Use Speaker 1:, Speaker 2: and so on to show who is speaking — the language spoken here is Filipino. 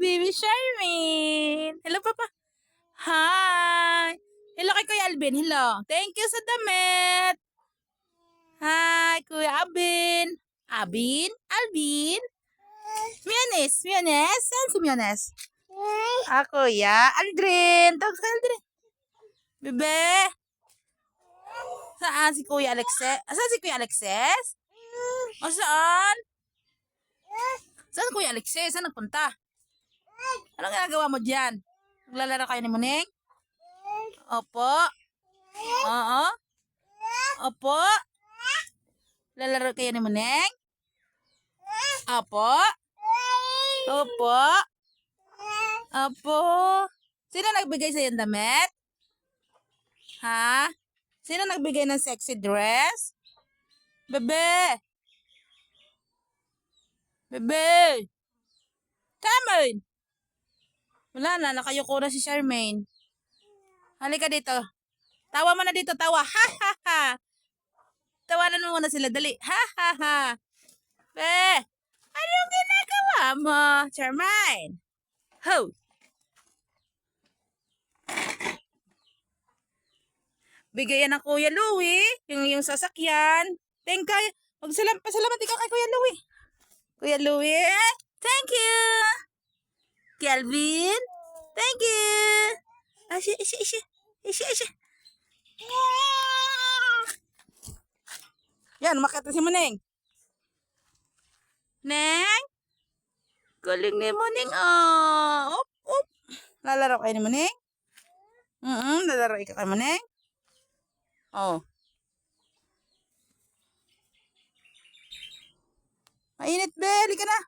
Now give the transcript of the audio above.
Speaker 1: baby Charmaine. Hello, Papa. Hi. Hello kay Kuya Alvin. Hello. Thank you sa damit. Hi, Kuya Alvin. Alvin? Miones. Saan si Miones? Kuya Aldrin. Tawag sa Aldrin. Bebe. Saan si Kuya Alexis? Saan si Kuya Alexis? Saan? Saan Kuya Alexis? Saan nagpunta? Anong ginagawa mo dyan? Naglalaro kayo ni Muning? Opo. Oo. Opo. Lalaro kayo ni Muning? Opo. Opo. Opo. Sino nagbigay sa'yo ng damit? Ha? Sino nagbigay ng sexy dress? Bebe! Bebe! Charmaine! Wala na, nakayuko na si Charmaine. Halika dito. Tawa mo na dito, tawa. Ha ha ha! Tawanan mo muna sila, dali. Ha ha ha! Be! Anong ginagawa mo, Charmaine? Ho! Bigayan ng Kuya Louie, yung sasakyan. Pasalamat ikaw kay Kuya Louie. Kuya Louie, thank you. Kelvin, thank you. Asya. Yan, umakyat na si Muning. Neng, galing ni Muning. Op. Lalaro kayo ni Muning? Lalaro ikaw kay Muning? Oh. Mainit, be. Halika na.